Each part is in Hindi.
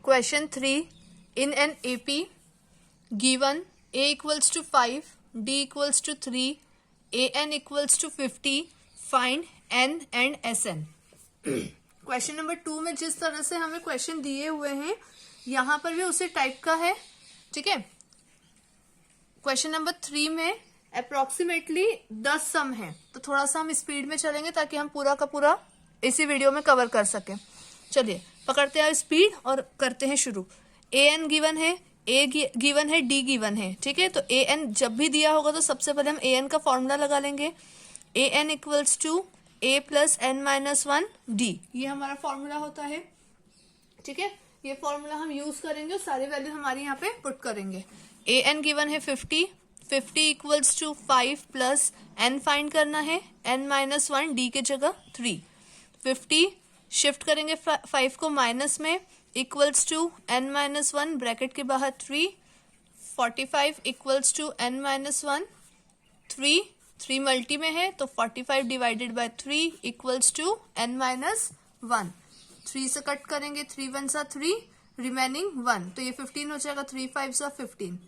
Question 3. In an AP given A equals to 5, D equals to 3, AN equals to 50, find N and SN. Question number 2 में जिस तरह से हमें क्वेश्चन दिए हुए हैं यहाँ पर भी उसी टाइप का है, ठीक है. क्वेश्चन नंबर 3 में अप्रोक्सीमेटली 10 सम है, तो थोड़ा सा हम स्पीड में चलेंगे ताकि हम पूरा का पूरा इसी वीडियो में कवर कर सकें. चलिए पकड़ते हैं स्पीड और करते हैं शुरू. ए एन गिवन है, ए गिवन है, डी गिवन है, ठीक है. तो ए एन जब भी दिया होगा तो सबसे पहले हम ए एन का फॉर्मूला लगा लेंगे. A N equals to A plus N minus one D, ये हमारा फॉर्मूला होता है, ठीक है. ये फॉर्मूला हम यूज करेंगे और सारी वैल्यू हमारी यहाँ पे पुट करेंगे. ए एन गिवन है 50, 50 equals to 5 plus n find करना है, एन माइनस वन डी के जगह 3. 50 शिफ्ट करेंगे 5 को माइनस में, equals to n minus one bracket के बाहर 3. 45 equals to n minus one 3 multi में है तो 45 divided by 3 equals to n minus one. 3 से कट करेंगे, 3 वन सा 3, रिमेनिंग 1, तो ये 15 हो जाएगा. 3 5 सा 15,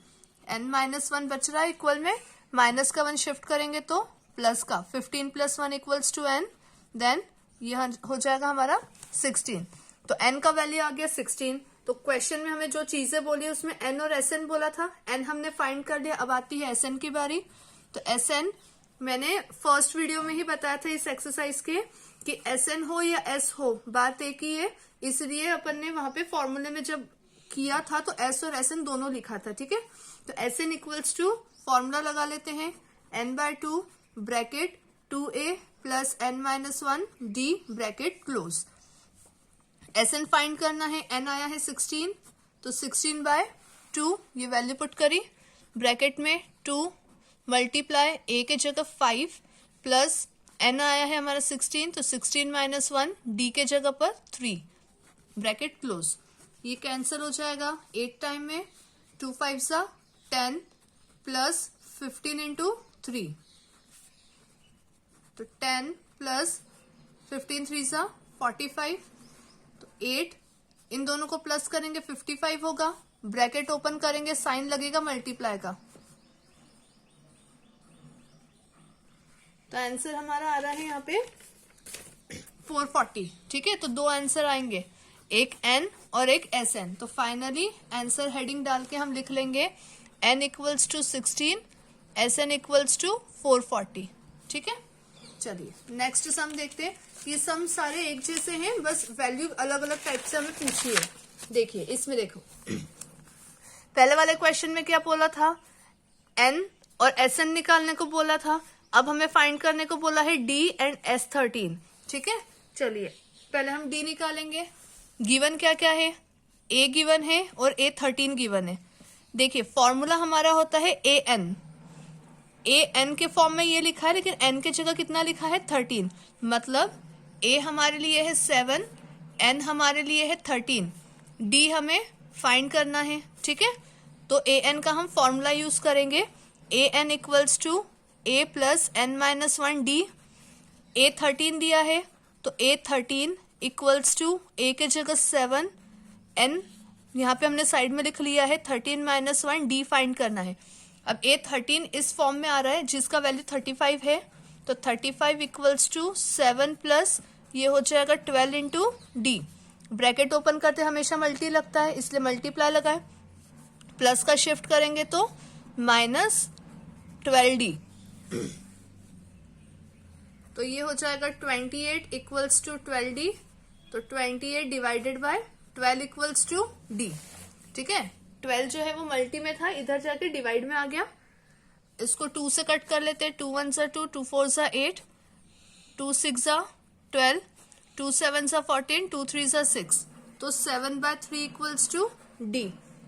एन माइनस वन बच रहा है इक्वल में, माइनस का 1 शिफ्ट करेंगे तो प्लस का 15 plus 1 equals to n, then यह हो जाएगा हमारा 16. तो n का वैल्यू आ गया 16. तो क्वेश्चन में हमें जो चीजें बोली उसमें n और sn बोला था, n हमने फाइंड कर लिया. अब आती है sn की बारी. तो sn मैंने फर्स्ट वीडियो में ही बताया था इस एक्सरसाइज के कि sn हो या s हो बात एक ही है, इसलिए अपन ने वहां पे फॉर्मूले में जब किया था तो s और sn दोनों लिखा था, ठीक है. तो sn इक्वल्स टू फॉर्मूला लगा लेते हैं, n/2 bracket 2a plus N minus one d bracket close. Sn find करना है, एन आया है 16, तो 16/2 ये वैल्यू पुट करी. ब्रैकेट में 2 मल्टीप्लाई ए के जगह 5 प्लस एन आया है हमारा 16, तो 16 माइनस वन डी के जगह पर 3 ब्रैकेट क्लोज. ये कैंसिल हो जाएगा 8 टाइम में, 2 5 सा 10 प्लस 15 इंटू 3, तो 10 प्लस 15 3 सा 45, तो 8 इन दोनों को प्लस करेंगे 55 होगा. ब्रैकेट ओपन करेंगे, साइन लगेगा मल्टीप्लाई का, तो आंसर हमारा आ रहा है यहाँ पे 440, ठीक है. तो 2 आंसर आएंगे, एक n और एक sn. तो फाइनली आंसर हेडिंग डाल के हम लिख लेंगे n equals to 16, sn equals to 440, ठीक है. चलिए नेक्स्ट सम देखते हैं. ये सम सारे एक जैसे हैं, बस वैल्यू अलग अलग टाइप से हमें पूछी है. देखिए इसमें देखो, पहले वाले क्वेश्चन में क्या बोला था, n और sn निकालने को बोला था. अब हमें फाइंड करने को बोला है d एंड s13, ठीक है. चलिए पहले हम d निकालेंगे. गिवन क्या क्या है, a गिवन है और a13 गिवन है. देखिए फॉर्मूला हमारा होता है an. ए एन के फॉर्म में ये लिखा है, लेकिन एन के जगह कितना लिखा है 13, मतलब ए हमारे लिए है 7, एन हमारे लिए है 13, डी हमें फाइंड करना है, ठीक है. तो ए एन का हम फॉर्मूला यूज करेंगे, A N equals to A plus N minus one D. A 13 दिया है तो ए 13 इक्वल्स टू ए के जगह 7, एन यहाँ पे हमने साइड में लिख लिया है 13 माइनस वन डी फाइंड करना है. अब A13 इस फॉर्म में आ रहा है जिसका वैल्यू 35 है, तो 35 इक्वल्स टू 7 प्लस ये हो जाएगा 12 इंटू डी. ब्रैकेट ओपन करते हमेशा मल्टी लगता है इसलिए मल्टीप्लाई लगाए, प्लस का शिफ्ट करेंगे तो माइनस 12d, तो ये हो जाएगा 28 इक्वल्स टू 12d. तो 28 divided by 12 equals to d, ठीक है. 12 जो है वो मल्टी में था, इधर जाके डिवाइड में आ गया. इसको 2 से कट कर लेते हैं, 2 1 सा 2, 2 4 सा 8, 2 6 सा 12, 2 7 सा 14, 2 3 सा 6, तो 7/3 इक्वल्स टू d.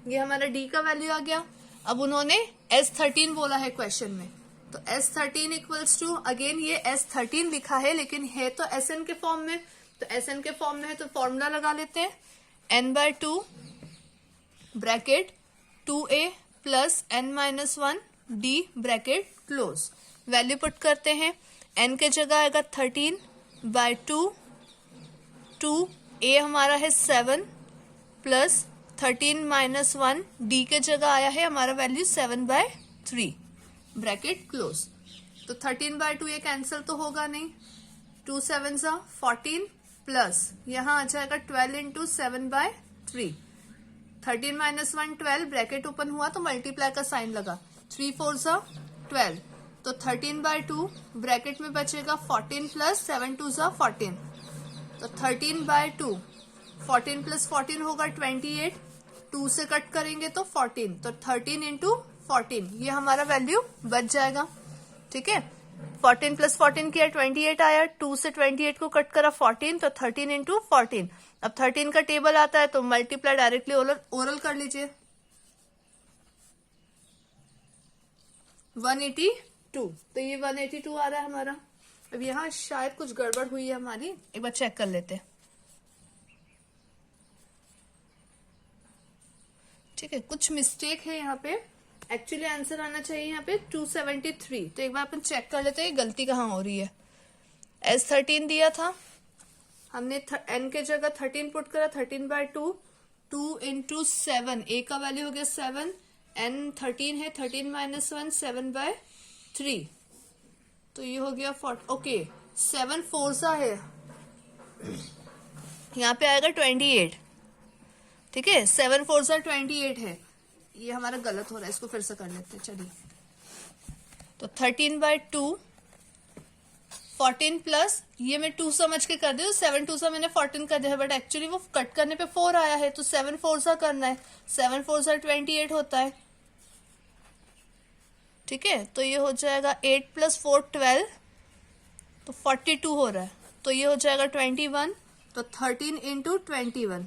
ये हमारा d का वैल्यू आ गया. अब उन्होंने s13 बोला है क्वेश्चन में, तो s13 इक्वल्स टू, अगेन ये s13 लिखा है लेकिन है तो sn के फॉर्म में, तो sn के फॉर्म में है तो फॉर्मूला लगा लेते हैं, n/2 bracket 2a plus N minus one d bracket close. Value put करते हैं, n के जगह आएगा 13/2, 2 a हमारा है 7 प्लस 13 माइनस 1 डी के जगह आया है हमारा वैल्यू 7/3 ब्रैकेट क्लोज। तो 13/2 ये कैंसिल तो होगा नहीं, 2 7 14 प्लस यहाँ आ जाएगा 12 इंटू 7/3। 13 माइनस 1 12 ब्रैकेट ओपन हुआ तो मल्टीप्लाई का साइन लगा, 3 4 12 तो 13/2 ब्रैकेट में बचेगा 14 प्लस 7 2 14 तो 13/2 14 प्लस 14 होगा 28, 2 से कट करेंगे तो 14 तो 13 इंटू 14 ये हमारा वैल्यू बच जाएगा। ठीक है, 14 प्लस 14 किया 28 आया, 2 से 28 को कट करा 14 तो 13 इंटू 14। अब 13 का टेबल आता है तो मल्टीप्लाई डायरेक्टली ओरल कर लीजिए, 182 तो ये 182 आ रहा है हमारा। अब यहाँ शायद कुछ गड़बड़ हुई है हमारी, एक बार चेक कर लेते हैं। ठीक है, कुछ मिस्टेक है यहाँ पे, एक्चुअली आंसर आना चाहिए यहाँ पे 273। तो एक बार अपन चेक कर लेते हैं गलती कहाँ हो रही है। S13 दिया था हमने, n के जगह 13 पुट करा, 13/2 2 इंटू 7 a का वैल्यू हो गया 7, n 13 है, 13 माइनस 1 7/3 तो ये हो गया 40। ओके 7 4 सा है, यहाँ पे आएगा 28। ठीक है, 7 4 सा 28 है, ये हमारा गलत हो रहा है, इसको फिर से कर लेते हैं। चलिए, तो 13/2 14 प्लस ये मैं 2 समझ के कर दी हूँ, 7 2 सा मैंने 14 कर दिया है, बट एक्चुअली वो कट करने पे 4 आया है तो 7 4 सा करना है, 7 4 सा 28 होता है। ठीक है, तो ये हो जाएगा 8 प्लस 4 12 तो 42 हो रहा है, तो ये हो जाएगा 21 तो 13 इंटू 21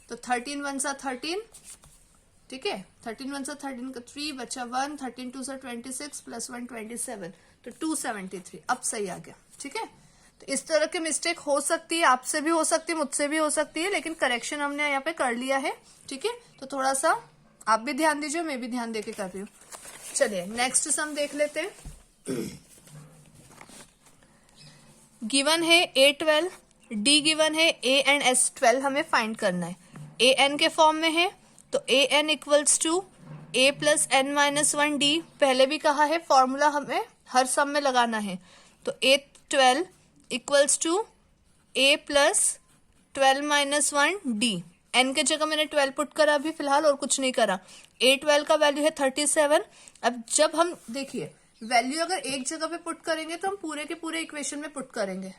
तो 13 1 सा 13। ठीक है, 13 1 सा 13 का 3 बचा 1, 13 2 सा 26 प्लस 1 27 तो 273 अब सही आ गया। ठीक है, तो इस तरह की मिस्टेक हो सकती है, आपसे भी हो सकती है, मुझसे भी हो सकती है, लेकिन करेक्शन हमने यहाँ पे कर लिया है। ठीक है, तो थोड़ा सा आप भी ध्यान दीजिए, मैं भी ध्यान देके कर रही हूँ। चलिए नेक्स्ट सम देख लेते हैं। गिवन है A12, D गिवन है A एंड S12 हमें फाइंड करना है। A n के फॉर्म में है तो A n equals to A plus n minus 1 D, पहले भी कहा है फॉर्मूला हमें हर सम में लगाना है। तो A12 equals to A plus 12 minus 1 D, n के जगह मैंने 12 पुट करा अभी फिलहाल और कुछ नहीं करा। A12 का वैल्यू है 37। अब जब हम देखिए वैल्यू अगर एक जगह पे पुट करेंगे तो हम पूरे के पूरे इक्वेशन में पुट करेंगे।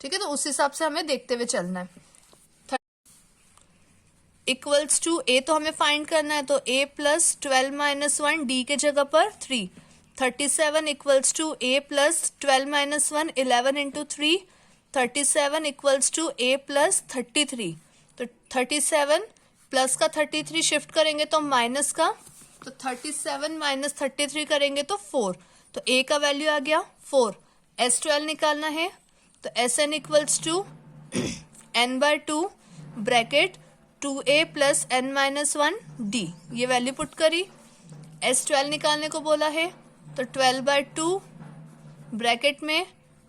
ठीक है, तो उस हिसाब से हमें देखते हुए चलना है। इक्वल्स टू A तो हमें फाइंड करना है, तो A प्लस 12 माइनस 1 D के जगह पर 3, 37 equals to A plus 12 minus 1 11 into 3, 37 equals to A plus 33। तो 37 प्लस का 33 शिफ्ट करेंगे तो माइनस का, तो 37 माइनस 33 करेंगे तो 4, तो A का वैल्यू आ गया 4। S12 निकालना है तो Sn equals to n/2 bracket 2A plus n minus 1 D, ये वैल्यू पुट करी। S12 निकालने को बोला है तो 12/2 ब्रैकेट में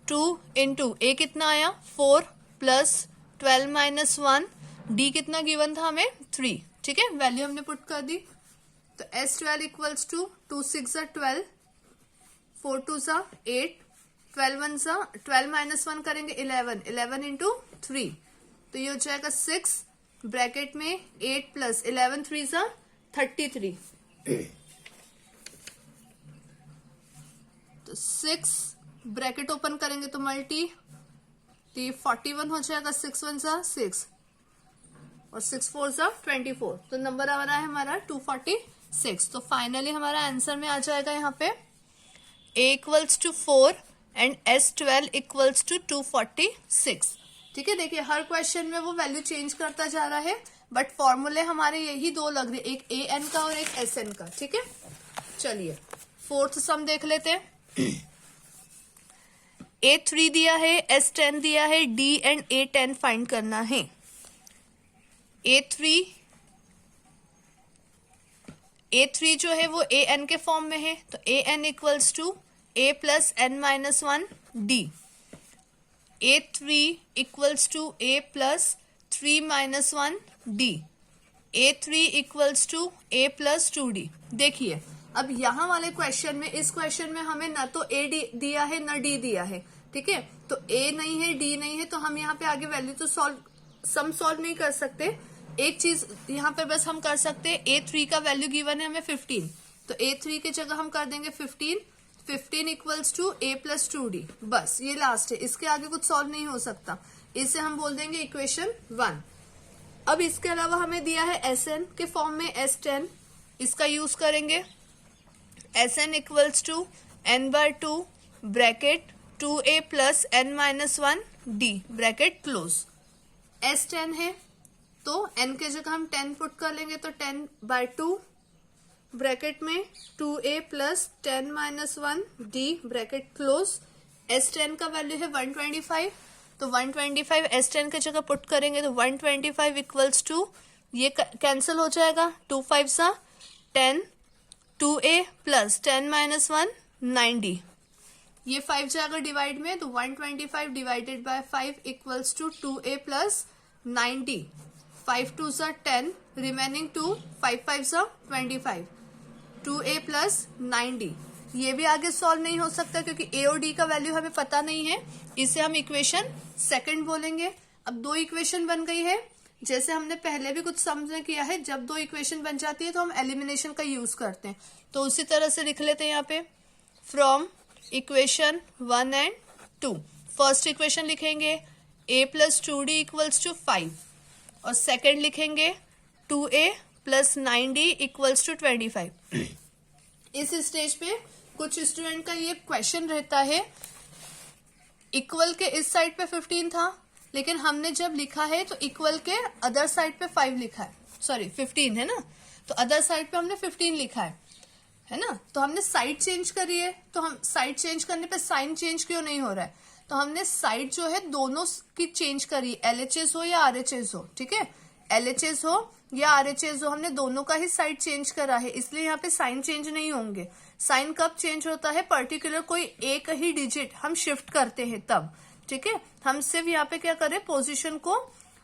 2 इंटू A कितना आया 4 प्लस 12 माइनस 1 D कितना गिवन था हमें 3। ठीक है, वैल्यू हमने पुट कर दी। तो S12 इक्वल्स टू 2 6 12, 4 2 8, 12 माइनस 1 करेंगे 11, 11 इंटू 3 तो ये हो जाएगा 6 ब्रैकेट में 8 प्लस 11 3 33 तो 6 ब्रैकेट ओपन करेंगे तो मल्टी, तो ये 41 हो जाएगा, 6 1 6 और 6 4 24 तो नंबर आ रहा है हमारा 246। तो फाइनली हमारा आंसर में आ जाएगा यहाँ पे A equals to 4 and S12 equals to 246। ठीक है, देखिए हर क्वेश्चन में वो वैल्यू चेंज करता जा रहा है, बट फॉर्मूले हमारे यही दो लग रहे, एक AN का और एक SN का। ठीक है, चलिए फोर्थ सम देख लेते हैं। A3 दिया है, S10 दिया है, D एंड A10 फाइंड करना है। A3 जो है वो AN के फॉर्म में है तो AN equals to A plus n minus 1 D। A3 equals to A plus 3 minus 1 D। A3 equals to A plus 2D। देखिए अब यहाँ वाले क्वेश्चन में, इस क्वेश्चन में हमें ना तो A दिया है ना D दिया है, ठीक है। तो A नहीं है, D नहीं है, तो हम यहाँ पे आगे वैल्यू तो सम सॉल्व नहीं कर सकते। एक चीज यहाँ पे बस हम कर सकते हैं, A3 का वैल्यू गिवन है हमें 15, तो A3 की जगह हम कर देंगे 15 equals to A plus 2D। बस ये लास्ट है, इसके आगे कुछ सॉल्व नहीं हो सकता, इसे हम बोल देंगे इक्वेशन 1। अब इसके अलावा हमें दिया है Sn के फॉर्म में S10, इसका यूज करेंगे। Sn equals to n/2 bracket 2a plus n-1 d bracket close. S10 है तो n के जगह हम 10 पुट कर लेंगे, तो 10/2 ब्रैकेट में 2a plus 10-1 d bracket close. S10 का वैल्यू है 125, तो 125 S10 की जगह पुट करेंगे तो 125 इक्वल्स टू, ये कैंसिल हो जाएगा, 2 5 सा 10, 2a प्लस 10-1 9d, ये 5 जाएगा डिवाइड में, तो 125 divided by 5 equals to 2a plus 9d। 5 2 सा 10, रिमेनिंग 2, 5 5 सा 25, 2a प्लस 9d। ये भी आगे सॉल्व नहीं हो सकता क्योंकि a और d का वैल्यू हमें पता नहीं है, इसे हम इक्वेशन सेकंड बोलेंगे। अब 2 इक्वेशन बन गई है, जैसे हमने पहले भी कुछ समझ में किया है, जब 2 इक्वेशन बन जाती है तो हम एलिमिनेशन का यूज करते हैं, तो उसी तरह से लिख लेते हैं यहाँ पे। From equation 1 and 2, first equation लिखेंगे a plus 2d equals to 5, और सेकेंड लिखेंगे 2a plus 9d equals to 25। इस स्टेज पे कुछ स्टूडेंट का ये क्वेश्चन रहता है, इक्वल के इस साइड पे 15 था, लेकिन हमने जब लिखा है तो इक्वल के अदर साइड पे 5 लिखा है, सॉरी 15 है ना, तो अदर साइड पे हमने 15 लिखा है ना, तो हमने साइड चेंज करी है, तो हम साइड चेंज करने पे साइन चेंज क्यों नहीं हो रहा है, तो हमने साइड जो है दोनों की चेंज करी, LHS हो या RHS हो, ठीक है, LHS हो या RHS हो, हमने दोनों का ही साइड चेंज करा है, इसलिए यहाँ पे साइन चेंज नहीं होंगे। साइन कब चेंज होता है, पर्टिकुलर कोई एक ही डिजिट हम शिफ्ट करते हैं तब, ठीक है। हम सिर्फ यहाँ पे क्या कर रहे हैं, पोजीशन को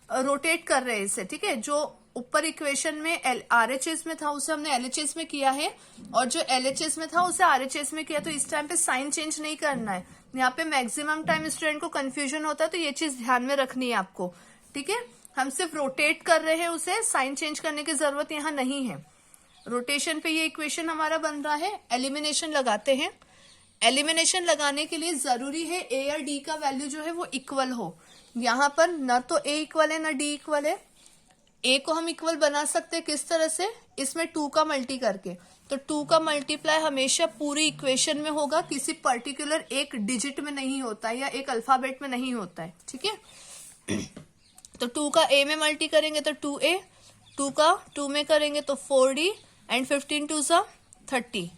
रोटेट कर रहे हैं इसे, ठीक है। जो ऊपर इक्वेशन में RHS में था उसे हमने LHS में किया है, और जो LHS में था उसे RHS में किया, तो इस टाइम पे साइन चेंज नहीं करना है। यहाँ पे मैक्सिमम टाइम स्टूडेंट को कंफ्यूजन होता है, तो ये चीज ध्यान में रखनी है आपको, ठीक है। हम सिर्फ रोटेट कर रहे हैं उसे, साइन चेंज करने की जरूरत यहाँ नहीं है। रोटेशन पे ये इक्वेशन हमारा बन रहा है। एलिमिनेशन लगाते हैं। एलिमिनेशन लगाने के लिए जरूरी है a और d का वैल्यू जो है वो इक्वल हो। यहाँ पर न तो a इक्वल है न d इक्वल है। a को हम इक्वल बना सकते हैं किस तरह से, इसमें 2 का मल्टी करके, तो 2 का मल्टीप्लाई हमेशा पूरी इक्वेशन में होगा, किसी पर्टिकुलर एक डिजिट में नहीं होता है या एक अल्फाबेट में नहीं होता है, ठीक है। तो 2 का a में मल्टी करेंगे तो 2a, 2 का 2 में करेंगे तो 4d, एंड 15 2 सा 30,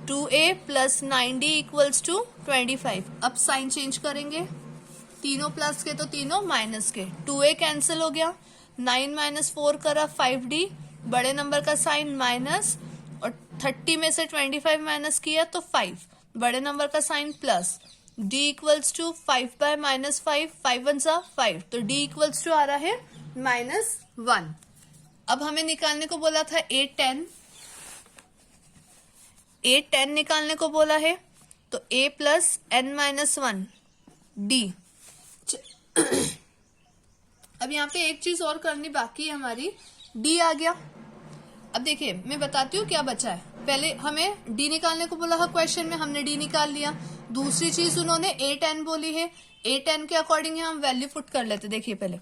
2a plus 9d equals to 25। अब साइन चेंज करेंगे, तीनों प्लस के तो तीनों माइनस के, 2a कैंसिल हो गया, 9 माइनस 4 करा 5d, बड़े नंबर का साइन माइनस, और 30 में से 25 माइनस किया तो 5, बड़े नंबर का sign plus, d equals to 5 by minus 5, 5 1 सा 5, तो d इक्वल्स टू आ रहा है -1। अब हमें निकालने को बोला था a10 निकालने को बोला है, तो a प्लस n-1 d। अब यहाँ पे एक चीज और करनी बाकी है हमारी, d आ गया। अब देखिए मैं बताती हूँ क्या बचा है। पहले हमें d निकालने को बोला है क्वेश्चन में, हमने d निकाल लिया। दूसरी चीज उन्होंने a10 बोली है, a10 के अकॉर्डिंग हम वैल्यू पुट कर लेते। देखिए पहले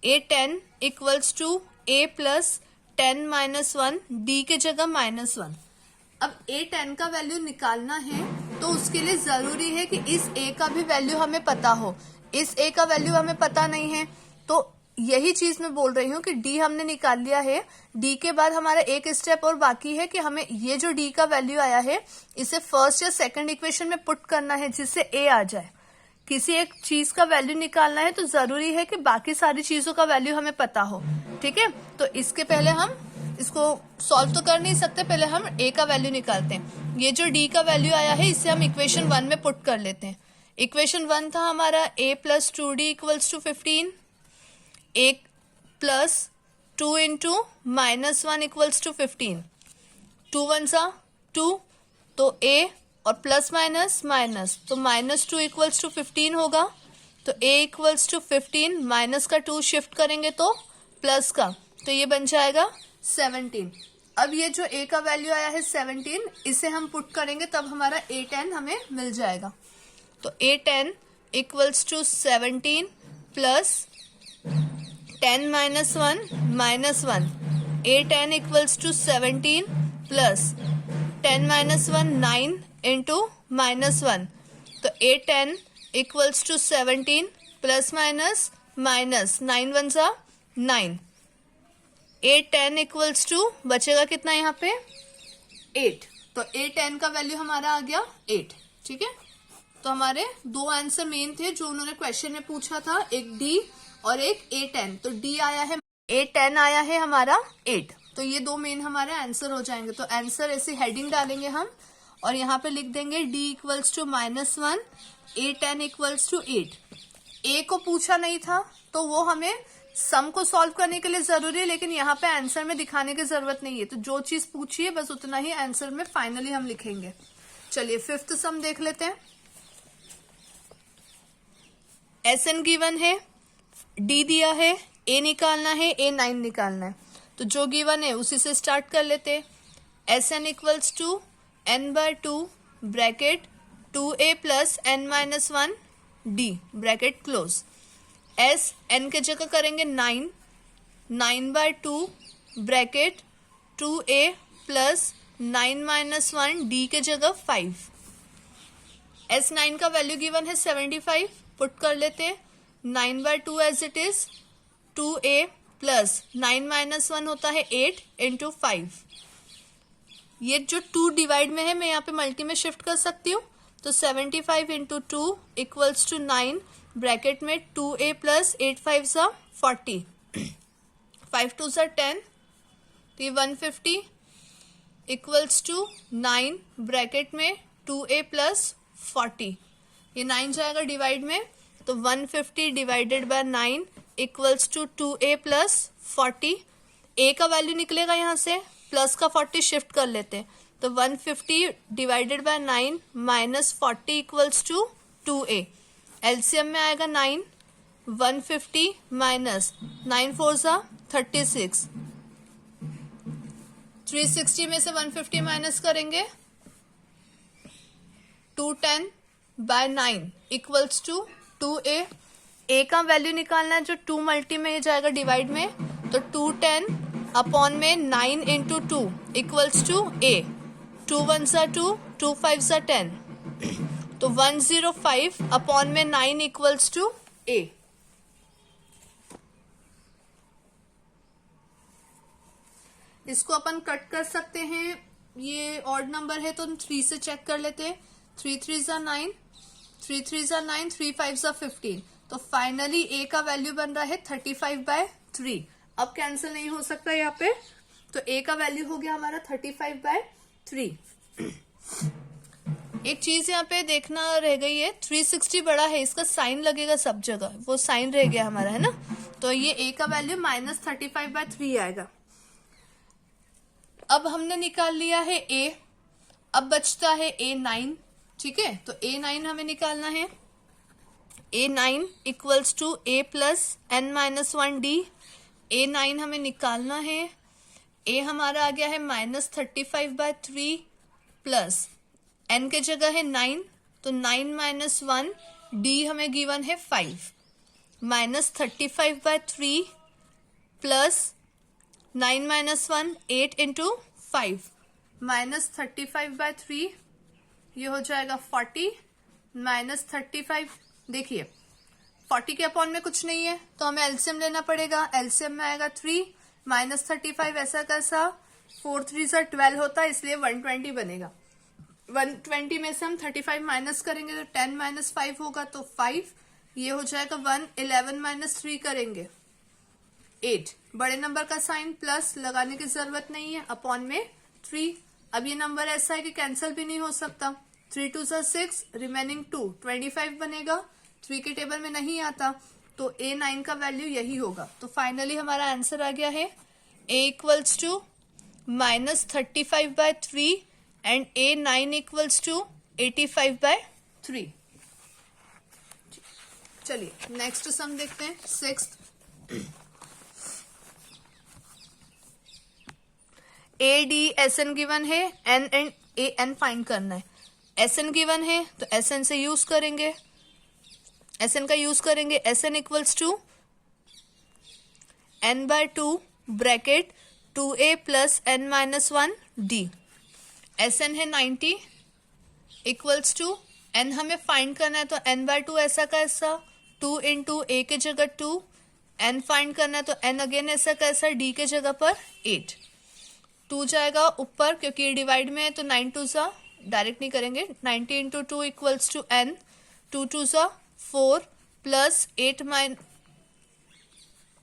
a10 equals to a plus 10-1 d के जगह -1। अब a10 का वैल्यू निकालना है तो उसके लिए जरूरी है कि इस a का भी वैल्यू हमें पता हो। इस a का वैल्यू हमें पता नहीं है, तो यही चीज मैं बोल रही हूँ कि d हमने निकाल लिया है। d के बाद हमारा एक स्टेप और बाकी है कि हमें ये जो d का वैल्यू आया है इसे फर्स्ट या सेकंड इक्वेशन में पुट करना है जिससे a आ जाए। किसी एक चीज का वैल्यू निकालना है तो जरूरी है कि बाकी सारी चीजों का वैल्यू हमें पता हो, ठीक है। तो इसके पहले हम इसको सॉल्व तो कर नहीं सकते, पहले हम a का वैल्यू निकालते हैं। ये जो d का वैल्यू आया है इसे हम इक्वेशन 1 में पुट कर लेते हैं। इक्वेशन 1 था हमारा a plus 2d equals to 15, a plus 2 into -1 equals to 15, 2 1 सा 2, तो a और प्लस माइनस माइनस, तो -2 इक्वल्स टू 15 होगा, तो a इक्वल्स टू 15, माइनस का 2 शिफ्ट करेंगे तो प्लस का, तो ये बन जाएगा 17। अब ये जो a का वैल्यू आया है 17, इसे हम पुट करेंगे तब हमारा a10 हमें मिल जाएगा। तो a10 equals to 17 plus 10 minus 1 minus 1, a10 equals to 17 plus 10 minus 1 9 into minus 1, तो a10 equals to 17 plus minus minus 9 1 सा 9, a10 इक्वल्स टू बचेगा कितना यहाँ पे 8, तो a10 का वैल्यू हमारा आ गया 8। ठीक है, तो हमारे दो आंसर मेन थे जो उन्होंने क्वेश्चन में पूछा था, एक D और एक a10, तो D आया है, a10 आया है हमारा 8, तो ये दो मेन हमारे आंसर हो जाएंगे। तो आंसर ऐसे हेडिंग डालेंगे हम और यहाँ पे लिख देंगे D equals to -1, a10 equals to 8। a को पूछा नहीं था तो वो हमें सम को सॉल्व करने के लिए जरूरी है, लेकिन यहाँ पे आंसर में दिखाने की जरूरत नहीं है, तो जो चीज पूछी है बस उतना ही आंसर में फाइनली हम लिखेंगे। चलिए फिफ्थ सम देख लेते हैं। SN गिवन है, D दिया है, A निकालना है, A9 निकालना है, तो जो गिवन है उसी से स्टार्ट कर लेते हैं। SN equals to n/2 bracket 2a plus n-1 D bracket close. S n के जगह करेंगे 9, 9/2 ब्रैकेट 2a प्लस 9-1 D के जगह 5। S9 का वैल्यू गिवन है 75, पुट कर लेते हैं, 9/2 as it is, 2a plus 9-1 होता है 8 इंटू 5। ये जो 2 डिवाइड में है मैं यहाँ पे मल्टी में शिफ्ट कर सकती हूँ, तो 75 इंटू 2 इक्वल्स टू 9 ब्रैकेट में 2a प्लस 8 5 सा 40, 5 2 सा 10, तो ये 150 इक्वल्स टू 9 ब्रैकेट में 2a प्लस 40, ये 9 जाएगा डिवाइड में, तो 150 divided by 9 equals to 2a plus 40। a का वैल्यू निकलेगा यहाँ से, प्लस का 40 शिफ्ट कर लेते हैं, तो 150 divided by 9 minus 40 equals to 2a। LCM में आएगा 9, 150 माइनस 9 4 सा 36, 360 में से 150 माइनस करेंगे, 210 by 9 equals to 2a। a का वैल्यू निकालना है, जो 2 मल्टी में जाएगा डिवाइड में, तो 210 अपॉन में 9 इंटू 2 इक्वल्स टू a, 2 1 सा 2, 2 5 सा 10, तो 105 अपॉन में 9 इक्वल्स टू a। इसको अपन कट कर सकते हैं, ये ऑड नंबर है तो हम 3 से चेक कर लेते हैं, 3 3 सा 9, 3 3 सा 9, 3 5 सा 15, तो फाइनली a का वैल्यू बन रहा है 35/3। अब कैंसिल नहीं हो सकता यहाँ पे, तो a का वैल्यू हो गया हमारा 35/3। एक चीज यहाँ पे देखना रह गई है, 360 बड़ा है, इसका साइन लगेगा सब जगह, वो साइन रह गया हमारा, है ना, तो ये a का वैल्यू -35/3 आएगा। अब हमने निकाल लिया है a, अब बचता है a9। ठीक है, तो a9 हमें निकालना है, a9 equals to a plus n-1 D, a9 हमें निकालना है, a हमारा आ गया है -35/3 प्लस n के जगह है 9, तो 9-1 D हमें गिवन है 5, -35/3 प्लस 9-1 8 इंटू 5, -35/3 ये हो जाएगा 40, -35, देखिए 40 के अपॉन में कुछ नहीं है तो हमें एलसीएम लेना पड़ेगा, एलसीएम में आएगा 3 -35 ऐसा कैसा, 4 3 सा 12 होता है, इसलिए 120 बनेगा। 120 में से हम 35 माइनस करेंगे तो 10 - 5 होगा, तो 5, ये हो जाएगा 1, 11 - 3 करेंगे 8, बड़े नंबर का साइन प्लस लगाने की जरूरत नहीं है, अपॉन में 3। अब ये नंबर ऐसा है कि कैंसिल भी नहीं हो सकता, 3 2 सा 6, रिमेनिंग 2 25 बनेगा, 3 के टेबल में नहीं आता, तो a9 का वैल्यू यही होगा। तो फाइनली हमारा आंसर आ गया है a equals to -35/3 and a 9 equals to 85/3। चलिए नेक्स्ट सम देखते हैं, 6th। A D S N given है, N and A N find करना है। एस एन गिवन है तो एस एन से यूज करेंगे, एस एन का यूज करेंगे। S N equals to n/2 bracket 2a plus n-1 d। S N है 90 इक्वल्स टू n हमें फाइंड करना है तो n/2 ऐसा का ऐसा, 2 इंटू a के जगह 2, n फाइंड करना है तो n अगेन ऐसा का ऐसा, d के जगह पर 8। 2 जाएगा ऊपर क्योंकि ये डिवाइड में है तो 9 2 सा डायरेक्ट नहीं करेंगे, 90 इंटू 2 इक्वल्स टू n, 2 2 सा 4 प्लस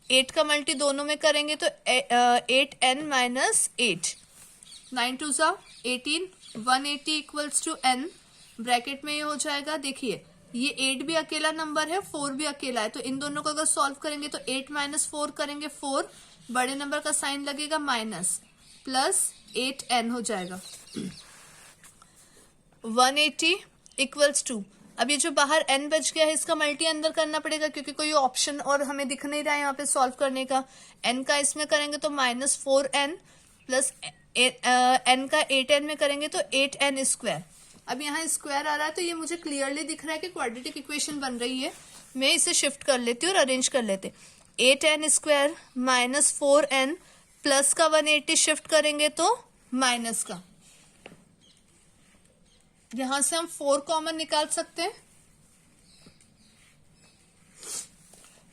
8 का मल्टी दोनों में करेंगे तो 8n-8, 9 2 सा 18, 180 इक्वल्स टू n। ब्रैकेट में ये हो जाएगा, देखिए ये 8 भी अकेला नंबर है, 4 भी अकेला है, तो इन दोनों को अगर सॉल्व करेंगे तो 8 - 4 करेंगे 4, बड़े नंबर का साइन लगेगा माइनस, प्लस 8n हो जाएगा। 180 इक्वल्स टू, अब ये जो बाहर n बच गया है इसका मल्टी अंदर करना पड़ेगा क्योंकि कोई ऑप्शन और हमें दिख नहीं रहा है यहाँ पे सॉल्व करने का। n का इसमें करेंगे तो -4n प्लस n का 8n में करेंगे तो 8n स्क्वायर। अब यहाँ स्क्वायर आ रहा है तो ये मुझे क्लियरली दिख रहा है कि क्वाड्रेटिक इक्वेशन बन रही है। मैं इसे शिफ्ट कर लेती हूँ और अरेंज कर लेते। 8n स्क्वायर -4n प्लस का 180 शिफ्ट करेंगे तो माइनस का, यहां से हम 4 कॉमन निकाल सकते हैं।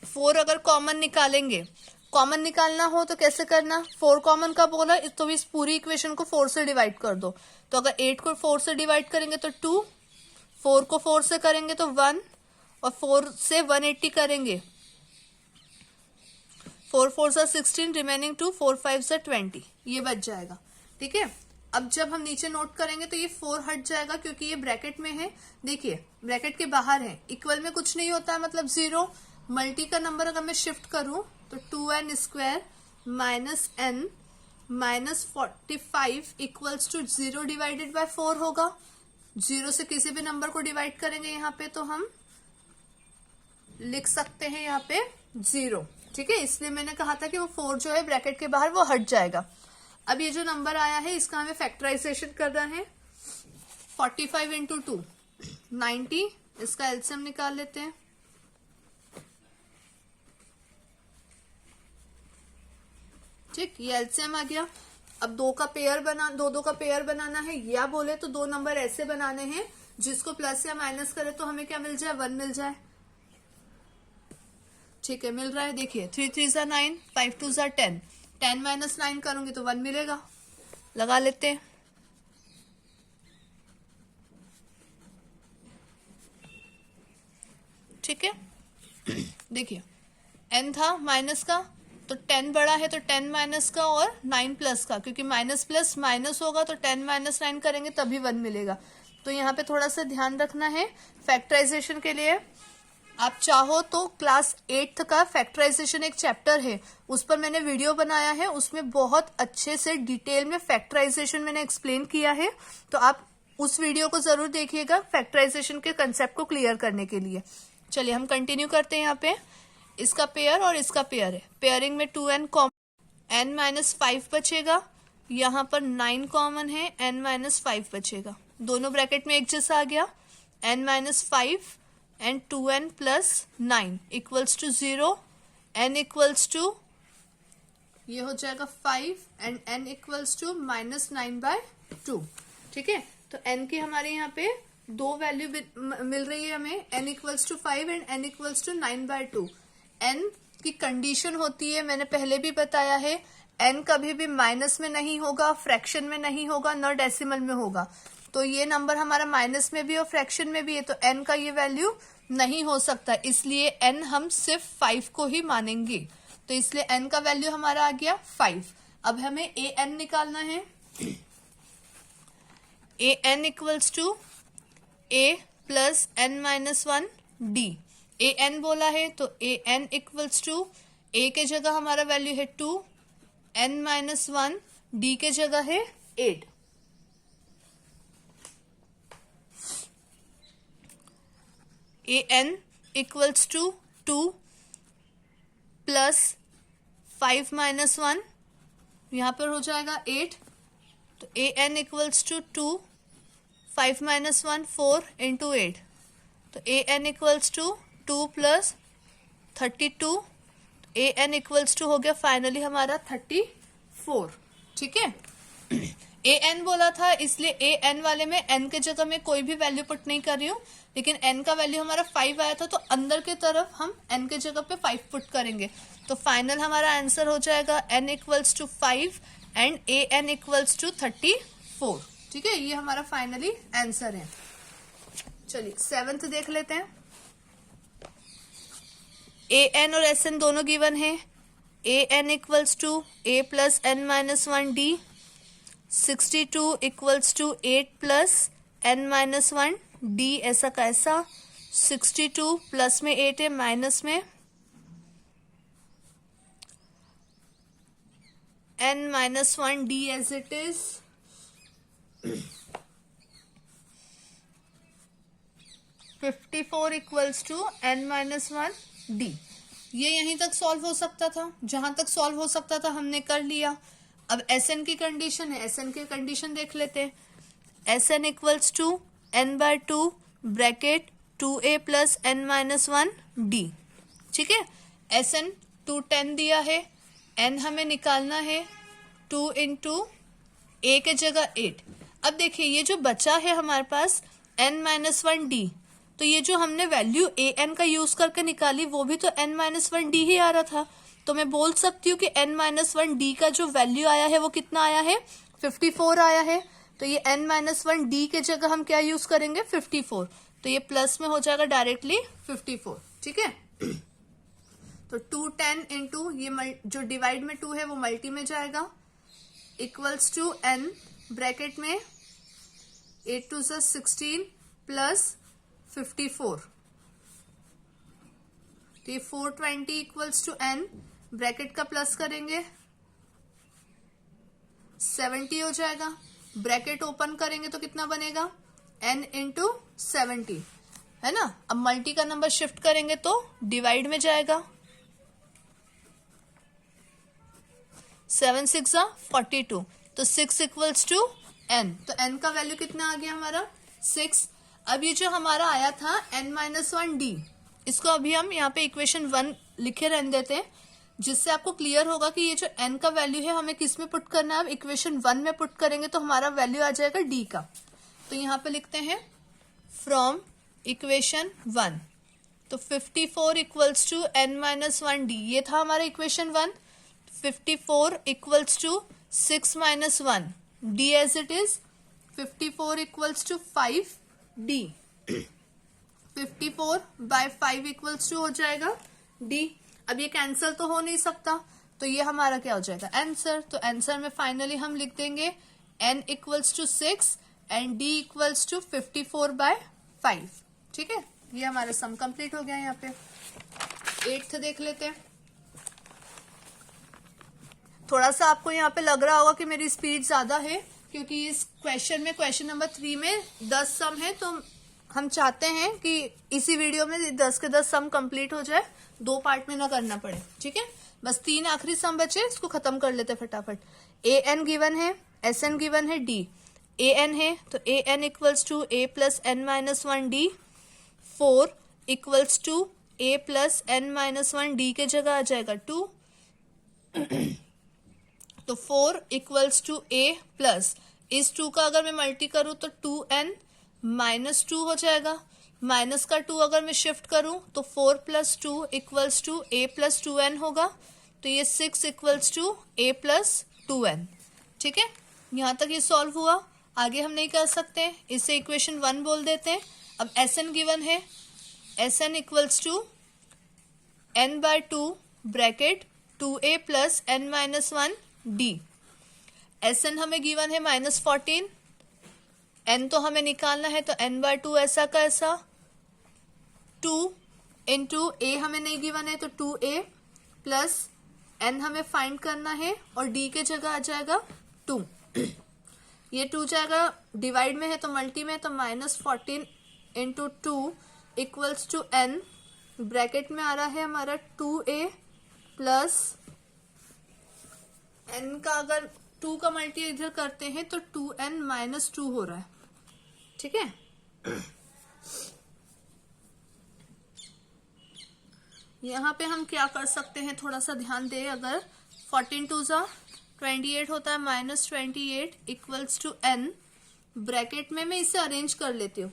4 अगर कॉमन निकालेंगे, कॉमन निकालना हो तो कैसे करना, 4 कॉमन का बोला तो इस पूरी इक्वेशन को 4 से डिवाइड कर दो। तो अगर 8 को 4 से डिवाइड करेंगे तो 2, 4 को 4 से करेंगे तो 1, और 4 से 180 करेंगे, 4 4 से 16, रिमेनिंग 2, 4 5 से 20, ये बच जाएगा। ठीक है, अब जब हम नीचे नोट करेंगे तो ये 4 हट जाएगा क्योंकि ये ब्रैकेट में है। देखिए ब्रैकेट के बाहर है, इक्वल में कुछ नहीं होता है मतलब 0। मल्टी का नंबर अगर मैं शिफ्ट करूं तो 2n square minus n minus 45 equals to 0 divided by 4 होगा। 0 से किसी भी नंबर को डिवाइड करेंगे यहाँ पे तो हम लिख सकते हैं यहाँ पे 0। ठीक है, इसलिए मैंने कहा था कि वो 4 जो है ब्रैकेट के बाहर वो हट जाएगा। अब ये जो नंबर आया है इसका हमें फैक्टराइजेशन करना है। 45 इंटू 2 90, इसका एलसीएम निकाल लेते हैं। ठीक, ये एलसीएम आ गया। अब दो का पेयर बनाना है, या बोले तो 2 नंबर ऐसे बनाने हैं जिसको प्लस या माइनस करे तो हमें क्या मिल जाए, 1 मिल जाए। ठीक है, मिल रहा है। देखिए 3 3 = 9, 5 2 = 10, 10 - 9 करूंगी तो 1 मिलेगा। लगा लेते हैं। ठीक है, देखिए n था माइनस का तो 10 बड़ा है तो 10 माइनस का और 9 प्लस का, क्योंकि माइनस प्लस माइनस होगा तो 10 - 9 करेंगे तभी 1 मिलेगा। तो यहाँ पे थोड़ा सा ध्यान रखना है फैक्टराइजेशन के लिए। आप चाहो तो क्लास 8th का फैक्टराइजेशन एक चैप्टर है, उस पर मैंने वीडियो बनाया है, उसमें बहुत अच्छे से डिटेल में फैक्टराइजेशन मैंने एक्सप्लेन किया है, तो आप उस वीडियो को जरूर देखिएगा फैक्टराइजेशन के कंसेप्ट को क्लियर करने के लिए। चलिए हम कंटिन्यू करते हैं। यहाँ पे इसका पेयर और इसका पेयर है, पेयरिंग में 2n कॉमन, n-5 बचेगा, यहाँ पर 9 कॉमन है, n-5 बचेगा, दोनों ब्रैकेट में एक जैसा आ गया। n-5 and 2n plus 9 equals to 0, n equals to ये हो जाएगा 5 and n equals to -9/2। ठीक है, तो n की हमारे यहाँ पे 2 वैल्यू मिल रही है हमें, n equals to 5 and n equals to 9/2। n की कंडीशन होती है, मैंने पहले भी बताया है, n कभी भी माइनस में नहीं होगा, फ्रैक्शन में नहीं होगा, न डेसिमल में होगा। तो ये नंबर हमारा माइनस में भी और फ्रैक्शन में भी है, तो n का ये वैल्यू नहीं हो सकता, इसलिए n हम सिर्फ 5 को ही मानेंगे। तो इसलिए n का वैल्यू हमारा आ गया 5। अब हमें an निकालना है। an equals to a plus n-1 d। an बोला है तो an इक्वल्स टू a के जगह हमारा वैल्यू है 2, n-1, d के जगह है 8। an इक्वल्स टू 2 प्लस 5 - 1, यहाँ पर हो जाएगा 8। तो an इक्वल्स टू 2, 5 - 1 4 इंटू 8। तो an equals to 2 plus 32। an equals to हो गया फाइनली हमारा 34। ठीक है, an बोला था इसलिए an वाले में n के जगह में कोई भी वैल्यू पुट नहीं कर रही हूँ, लेकिन n का वैल्यू हमारा 5 आया था तो अंदर के तरफ हम n के जगह पे 5 पुट करेंगे। तो फाइनल हमारा आंसर हो जाएगा n equals to 5 and an equals to 34। ठीक है, ये हमारा फाइनली आंसर है। चलिए 7th देख लेते हैं। an और sn दोनों गिवन है। an equals to a plus n - 1 d, 62 equals to 8 plus n - 1 d, ऐसा कैसा 62 प्लस में 8 है, माइनस में n - 1 d as it is. 54 equals to n - 1 d। ये यहीं तक सॉल्व हो सकता था, जहां तक सॉल्व हो सकता था हमने कर लिया। अब Sn की कंडीशन है, Sn की कंडीशन देख लेते हैं। Sn equals to n/2 bracket 2a plus n - 1 d। ठीक है, Sn 210 दिया है, n हमें निकालना है 2 इंटू a के जगह 8। अब देखिए ये जो बचा है हमारे पास n - 1 d, तो ये जो हमने वैल्यू an का यूज करके निकाली वो भी तो n - 1 d ही आ रहा था। तो मैं बोल सकती हूँ कि n - 1 d का जो वैल्यू आया है वो कितना आया है, 54 आया है। तो ये n - 1 d के जगह हम क्या यूज करेंगे, 54। तो ये प्लस में हो जाएगा डायरेक्टली 54। ठीक है, तो 210 इंटू ये जो डिवाइड में 2 है वो मल्टी में जाएगा, इक्वल्स टू n ब्रैकेट में 8 2 16 प्लस 54। तो ये 420 इक्वल्स टू n, ब्रैकेट का प्लस करेंगे 70 हो जाएगा, ब्रैकेट ओपन करेंगे तो कितना बनेगा n इंटू 70, है ना। अब मल्टी का नंबर शिफ्ट करेंगे तो डिवाइड में जाएगा, 7 6 42। तो 6 इक्वल्स टू n। तो n का वैल्यू कितना आ गया हमारा 6। अब ये जो हमारा आया था n - 1 d, इसको अभी हम यहाँ पे इक्वेशन 1 लिखे रहने देते हैं, जिससे आपको क्लियर होगा कि ये जो n का वैल्यू है हमें किस में पुट करना है। अब इक्वेशन 1 में पुट करेंगे तो हमारा वैल्यू आ जाएगा d का। तो यहाँ पे लिखते हैं फ्रॉम इक्वेशन 1। तो 54 इक्वल्स टू n - 1 d, ये था हमारा equation 1। 54 equals to 6 - 1 d as it is. 54 equals to 5 d। 54 by 5 equals to हो जाएगा d। अब ये कैंसिल तो हो नहीं सकता, तो ये हमारा क्या हो जाएगा आंसर। तो आंसर में फाइनली हम लिख देंगे n equals to 6 and d equals to 54 by 5। ठीक है, ये हमारा सम कंप्लीट हो गया। यहाँ पे 8th देख लेते हैं। थोड़ा सा आपको यहाँ पे लग रहा होगा कि मेरी स्पीड ज्यादा है, क्योंकि इस क्वेश्चन में, क्वेश्चन नंबर 3 में 10 सम है, तो हम चाहते हैं कि इसी वीडियो में 10 के 10 सम कंप्लीट हो जाए, 2 पार्ट में ना करना पड़े। ठीक है, बस 3 आखिरी सम बचे, इसको खत्म कर लेते फटाफट। an गिवन है, sn गिवन है, d। an है तो an equals to a plus n - 1 d। 4 equals to a plus n - 1 d के जगह आ जाएगा 2। तो 4 इक्वल्स टू a प्लस, इस 2 का अगर मैं मल्टी करूं तो 2n - 2 हो जाएगा। माइनस का 2 अगर मैं शिफ्ट करूं तो 4 + 2 इक्वल्स टू a + 2n होगा। तो ये 6 इक्वल्स टू a + 2n। ठीक है, यहां तक ये सॉल्व हुआ, आगे हम नहीं कर सकते, इसे इक्वेशन 1 बोल देते हैं। अब Sn गिवन है, Sn equals to n/2 bracket 2a plus n - 1 d। Sn हमें गिवन है -14, n तो हमें निकालना है, तो n/2 ऐसा का ऐसा 2 इंटू a हमें नहीं गिवन है, तो 2a प्लस n हमें फाइंड करना है और d के जगह आ जाएगा 2। ये 2 जाएगा डिवाइड में है तो मल्टी में है, तो -14 into 2 equals to n, bracket में आ रहा है हमारा 2a प्लस n का अगर 2 का मल्टी इधर करते हैं तो 2n माइनस 2 हो रहा है। ठीक है, यहाँ पे हम क्या कर सकते हैं, थोड़ा सा ध्यान दे। अगर 14 2 जा 28 होता है, -28 इक्वल्स टू n, ब्रैकेट में मैं इसे अरेंज कर लेती हूँ,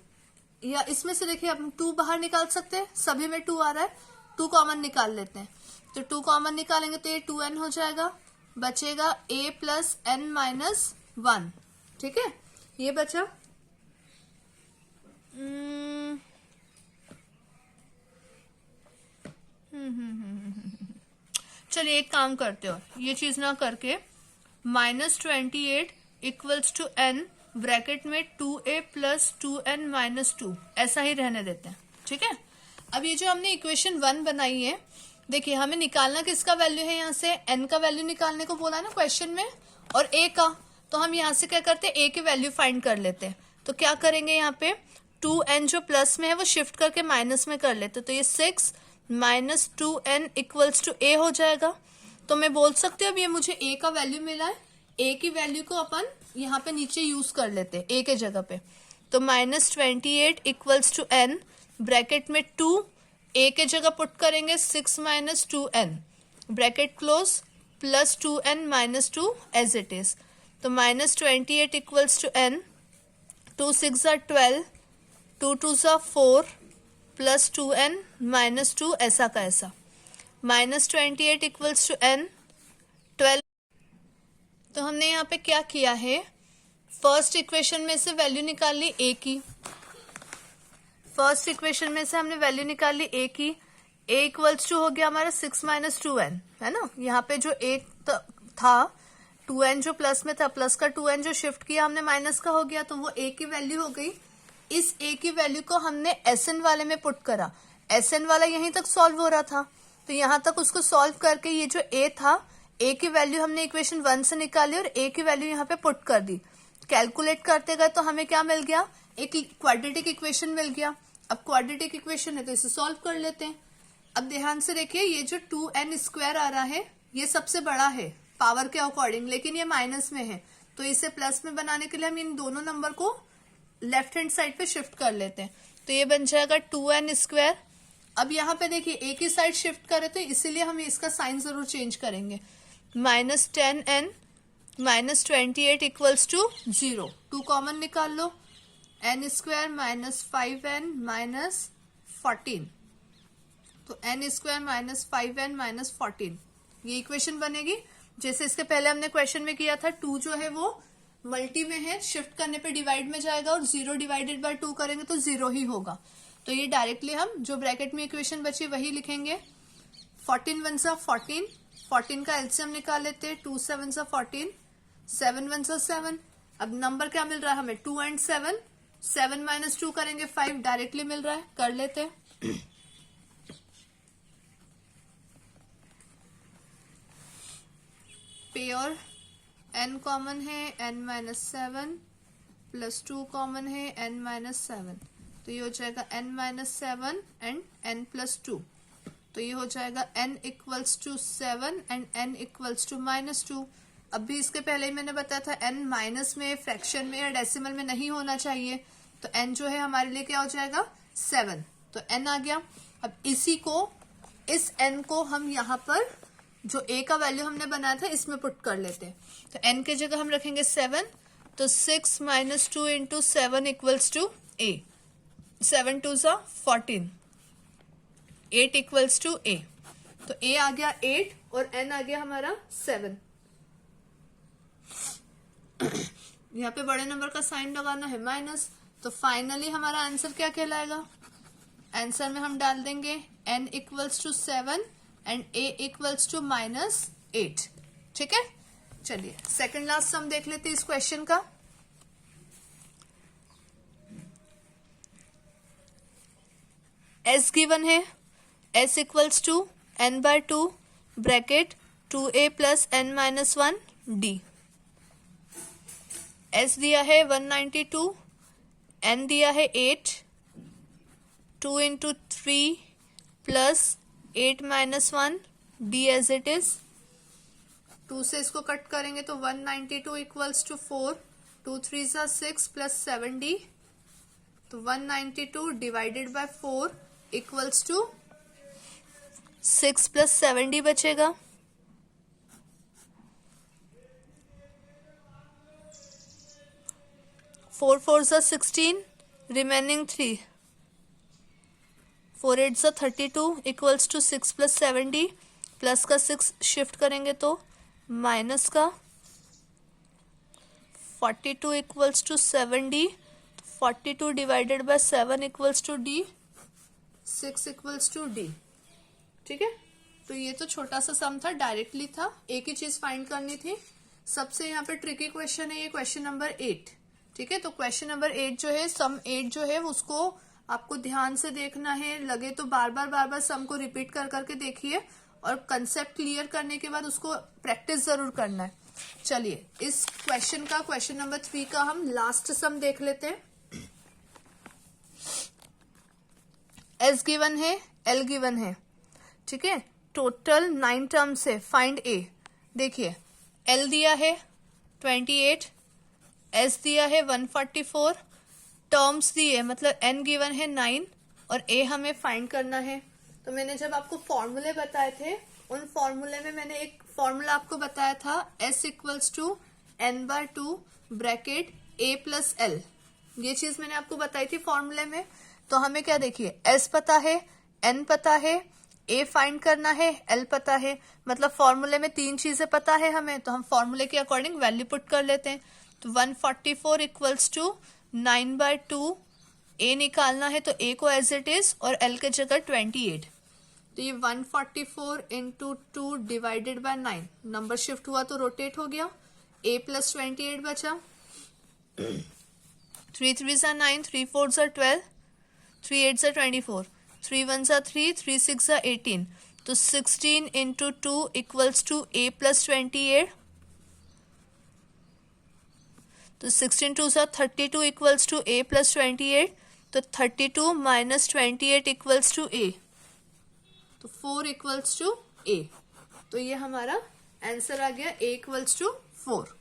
या इसमें से देखिए हम 2 बाहर निकाल सकते हैं, सभी में 2 आ रहा है, 2 कॉमन निकाल लेते हैं। तो 2 कॉमन निकालेंगे तो ये 2n हो जाएगा, बचेगा a प्लस n माइनस 1। ठीक है, ये बचा। चलिए एक काम करते हो, ये चीज ना करके -28 इक्वल्स टू n, ब्रैकेट में 2a प्लस 2n माइनस 2, ऐसा ही रहने देते हैं। ठीक है, अब ये जो हमने इक्वेशन 1 बनाई है, देखिए हमें निकालना किसका वैल्यू है, यहाँ से n का वैल्यू निकालने को बोला है ना क्वेश्चन में, और a का, तो हम यहाँ से क्या करते हैं, a की वैल्यू फाइंड कर लेते हैं। तो क्या करेंगे, यहाँ पे 2n जो प्लस में है वो शिफ्ट करके माइनस में कर लेते, तो ये 6 minus 2n equals to a हो जाएगा। तो मैं बोल सकती हूँ अब ये मुझे a का वैल्यू मिला है, a की वैल्यू को अपन यहाँ पे नीचे यूज कर लेते हैं a के जगह पे। तो -28 इक्वल्स टू n, ब्रैकेट में 2, a के जगह पुट करेंगे 6 minus 2n, bracket close, plus 2n minus 2 as it is. तो -28 equals to n, 2 6 are 12, 2 2 are 4 plus 2n minus 2, ऐसा का ऐसा। -28 इक्वल्स टू n 12। तो हमने यहाँ पे क्या किया है, फर्स्ट इक्वेशन में से वैल्यू निकाल ली a की, फर्स्ट इक्वेशन में से हमने वैल्यू निकाल ली a की, a इक्वल्स टू हो गया हमारा 6 माइनस 2n, है ना। यहाँ पे जो a था 2n जो प्लस में था, प्लस का 2n जो शिफ्ट किया हमने माइनस का हो गया, तो वो a की वैल्यू हो गई। इस a की वैल्यू को हमने Sn वाले में पुट करा, Sn वाला यहीं तक सॉल्व हो रहा था, तो यहां तक उसको सॉल्व करके ये जो a था, a की वैल्यू हमने इक्वेशन 1 से निकाली और a की वैल्यू यहाँ पे पुट कर दी। कैलकुलेट करते गए तो हमें क्या मिल गया, एक क्वाड्रेटिक इक्वेशन मिल गया। अब क्वाड्रेटिक इक्वेशन है तो इसे सॉल्व कर लेते हैं। अब ध्यान से देखिए, ये जो 2n स्क्वायर आ रहा है ये सबसे बड़ा है पावर के अकॉर्डिंग, लेकिन ये माइनस में है, तो इसे प्लस में बनाने के लिए हम इन दोनों नंबर को लेफ्ट हैंड साइड पे शिफ्ट कर लेते हैं, तो ये बन जाएगा 2n स्क्वायर। अब यहाँ पे देखिए एक ही साइड शिफ्ट करे तो इसीलिए हम इसका साइन जरूर चेंज करेंगे, -10n minus 28 equals to 0, 2 common निकाल लो, n square minus 5n minus 14, तो n square minus 5n minus 14, ये इक्वेशन बनेगी। जैसे इसके पहले हमने क्वेश्चन में किया था, 2 जो है वो मल्टी में है, शिफ्ट करने पे डिवाइड में जाएगा, और 0 डिवाइडेड बाय 2 करेंगे तो 0 ही होगा। तो ये डायरेक्टली हम जो ब्रैकेट में इक्वेशन बची वही लिखेंगे। 14 1 सा 14, 14 का एलसीएम निकाल लेते हैं, 2 7 सा 14, 7 1 सा 7। अब नंबर क्या मिल रहा है हमें, 2 एंड 7, 7 माइनस 2 करेंगे 5, डायरेक्टली मिल रहा है, कर लेते हैं। पेयर n कॉमन है, n माइनस 7 प्लस 2 कॉमन है, n माइनस 7, तो ये हो जाएगा n minus 7 and n plus 2, तो ये हो जाएगा n equals to 7 and n equals to minus 2। अब भी इसके पहले ही मैंने बताया था n माइनस में, फ्रैक्शन में या डेसिमल में नहीं होना चाहिए, तो n जो है हमारे लिए क्या हो जाएगा 7, तो n आ गया। अब इसी को, इस n को हम यहाँ पर जो a का वैल्यू हमने बनाया था इसमें पुट कर लेते हैं, तो n के जगह हम रखेंगे 7, तो 6 minus 2 into 7 equals to a, 7 2 सा 14, 8 इक्वल्स टू a, तो a आ गया 8 और n आ गया हमारा 7। यहाँ पे बड़े नंबर का साइन लगाना है माइनस, तो फाइनली हमारा आंसर क्या कहलाएगा, आंसर में हम डाल देंगे n equals to 7 and a equals to -8। ठीक है, चलिए सेकंड लास्ट सम देख लेते हैं इस क्वेश्चन का। s गिवन है, s equals to n by 2, bracket 2a plus n minus 1 d। s दिया है 192, n दिया है 8, 2 into 3 plus 8 minus 1 d as it is. 2 से इसको कट करेंगे तो 192 इक्वल्स टू 4, 2 3 सा 6 प्लस 7d, तो 192 divided by 4 equals to 6 plus 7d बचेगा। 4 4 सा 16, रिमेनिंग 3, 4 8 सा 32 equals to 6 plus 7d, plus का 6 शिफ्ट करेंगे तो माइनस का 42 equals to 7d, 42 divided by 7 equals to d, 6 equals to d। ठीक है, तो ये तो छोटा सा सम था, डायरेक्टली था, एक ही चीज फाइंड करनी थी। सबसे यहाँ पे ट्रिकी क्वेश्चन है ये क्वेश्चन नंबर 8। ठीक है, तो क्वेश्चन नंबर 8 जो है, सम 8 जो है उसको आपको ध्यान से देखना है, लगे तो बार बार सम को रिपीट कर करके देखिए और कंसेप्ट क्लियर करने के बाद उसको प्रैक्टिस जरूर करना है। चलिए इस क्वेश्चन का, क्वेश्चन नंबर 3 का हम लास्ट सम देख लेते हैं। एस गिवन है, एल गिवन है। ठीक है, टोटल 9 टर्म्स है, फाइंड ए। देखिए एल दिया है 28, एस दिया है 144, टर्म्स दिए मतलब एन गिवन है 9 और ए हमें फाइंड करना है। तो मैंने जब आपको फॉर्मूले बताए थे, उन फॉर्मूले में मैंने एक फॉर्मूला आपको बताया था, S equals to N by 2 bracket A plus L. ये चीज मैंने आपको बताई थी फॉर्मूले में। तो हमें क्या, देखिए एस पता है, एन पता है, ए फाइंड करना है, एल पता है, मतलब फॉर्मूले में 3 चीजें पता है हमें, तो हम फॉर्मूले के अकॉर्डिंग वैल्यू पुट कर लेते हैं। तो 144 इक्वल्स टू 9 बाय 2, ए निकालना है तो ए को एज इट इज और एल के जगह 28। तो ये 144 into 2 divided by 9, number shift हुआ तो रोटेट हो गया, ए प्लस 28 बचा। 3 3 सा 9, 3 4 सा 12, 3 8 सा 24, 3 1 सा 3, 3 6 सा 18, तो 16 into 2 equals to A plus 28, तो 16 2 सा 32 इक्वल्स टू ए प्लस 28, तो 32 माइनस 28 इक्वल्स टू ए, तो 4 इक्वल्स टू ए। तो ये हमारा आंसर आ गया, ए इक्वल्स टू 4।